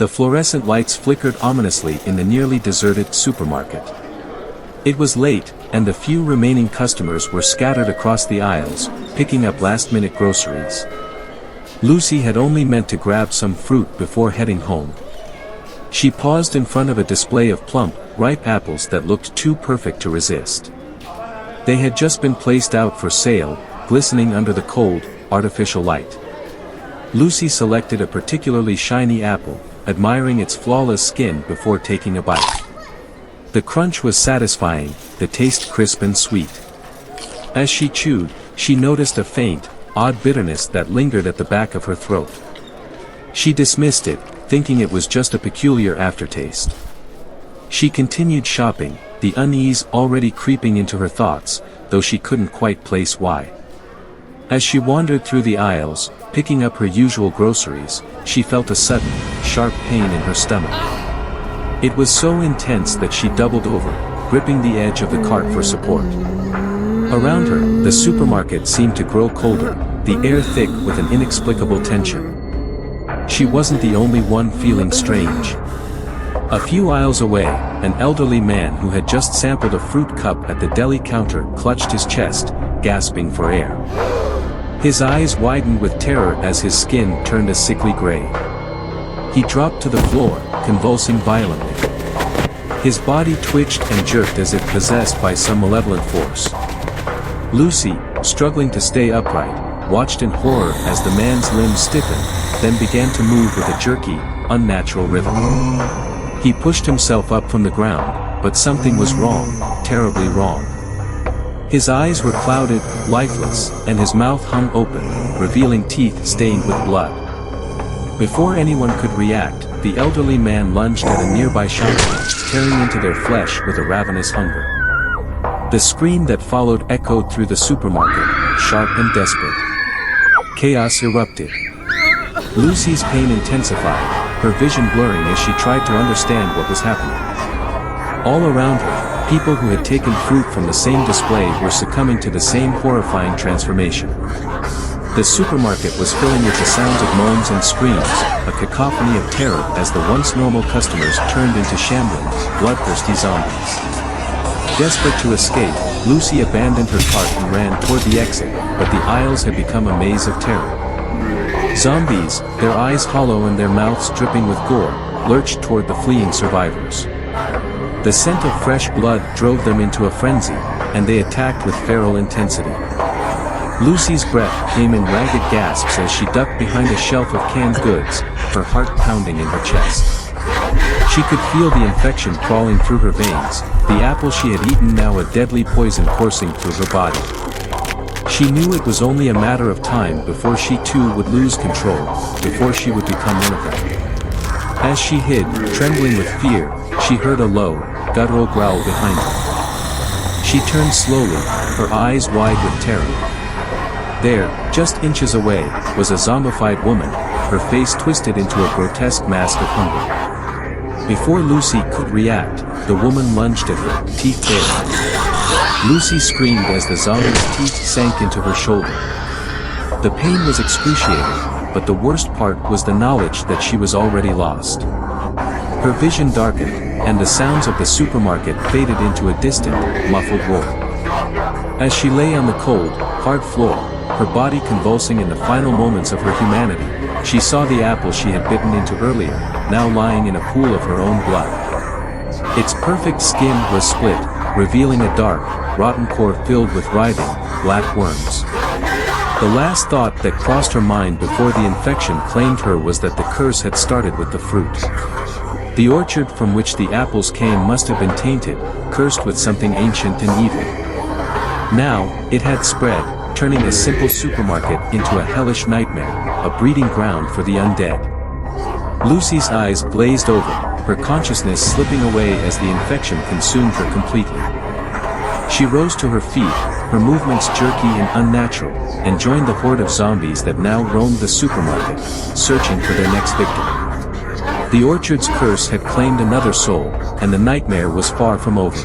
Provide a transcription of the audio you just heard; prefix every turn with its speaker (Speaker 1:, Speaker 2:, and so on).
Speaker 1: The fluorescent lights flickered ominously in the nearly deserted supermarket. It was late, and the few remaining customers were scattered across the aisles, picking up last-minute groceries. Lucy had only meant to grab some fruit before heading home. She paused in front of a display of plump, ripe apples that looked too perfect to resist. They had just been placed out for sale, glistening under the cold, artificial light. Lucy selected a particularly shiny apple, admiring its flawless skin before taking a bite. The crunch was satisfying, the taste crisp and sweet. As she chewed, she noticed a faint, odd bitterness that lingered at the back of her throat. She dismissed it, thinking it was just a peculiar aftertaste. She continued shopping, the unease already creeping into her thoughts, though she couldn't quite place why. As she wandered through the aisles, picking up her usual groceries, she felt a sudden, sharp pain in her stomach. It was so intense that she doubled over, gripping the edge of the cart for support. Around her, the supermarket seemed to grow colder, the air thick with an inexplicable tension. She wasn't the only one feeling strange. A few aisles away, an elderly man who had just sampled a fruit cup at the deli counter clutched his chest, gasping for air. His eyes widened with terror as his skin turned a sickly gray. He dropped to the floor, convulsing violently. His body twitched and jerked as if possessed by some malevolent force. Lucy, struggling to stay upright, watched in horror as the man's limbs stiffened, then began to move with a jerky, unnatural rhythm. He pushed himself up from the ground, but something was wrong, terribly wrong. His eyes were clouded, lifeless, and his mouth hung open, revealing teeth stained with blood. Before anyone could react, the elderly man lunged at a nearby shopper, tearing into their flesh with a ravenous hunger. The scream that followed echoed through the supermarket, sharp and desperate. Chaos erupted. Lucy's pain intensified, her vision blurring as she tried to understand what was happening. All around her, people who had taken fruit from the same display were succumbing to the same horrifying transformation. The supermarket was filling with the sounds of moans and screams, a cacophony of terror as the once normal customers turned into shambling, bloodthirsty zombies. Desperate to escape, Lucy abandoned her cart and ran toward the exit, but the aisles had become a maze of terror. Zombies, their eyes hollow and their mouths dripping with gore, lurched toward the fleeing survivors. The scent of fresh blood drove them into a frenzy, and they attacked with feral intensity. Lucy's breath came in ragged gasps as she ducked behind a shelf of canned goods, her heart pounding in her chest. She could feel the infection crawling through her veins, the apple she had eaten now a deadly poison coursing through her body. She knew it was only a matter of time before she too would lose control, before she would become one of them. As she hid, trembling with fear, she heard a low, guttural growl behind her. She turned slowly, her eyes wide with terror. There, just inches away, was a zombified woman, her face twisted into a grotesque mask of hunger. Before Lucy could react, the woman lunged at her, teeth bared. Lucy screamed as the zombie's teeth sank into her shoulder. The pain was excruciating, but the worst part was the knowledge that she was already lost. Her vision darkened, and the sounds of the supermarket faded into a distant, muffled roar. As she lay on the cold, hard floor, her body convulsing in the final moments of her humanity, she saw the apple she had bitten into earlier, now lying in a pool of her own blood. Its perfect skin was split, revealing a dark, rotten core filled with writhing, black worms. The last thought that crossed her mind before the infection claimed her was that the curse had started with the fruit. The orchard from which the apples came must have been tainted, cursed with something ancient and evil. Now, it had spread, turning a simple supermarket into a hellish nightmare, a breeding ground for the undead. Lucy's eyes glazed over, her consciousness slipping away as the infection consumed her completely. She rose to her feet, her movements jerky and unnatural, and joined the horde of zombies that now roamed the supermarket, searching for their next victim. The orchard's curse had claimed another soul, and the nightmare was far from over.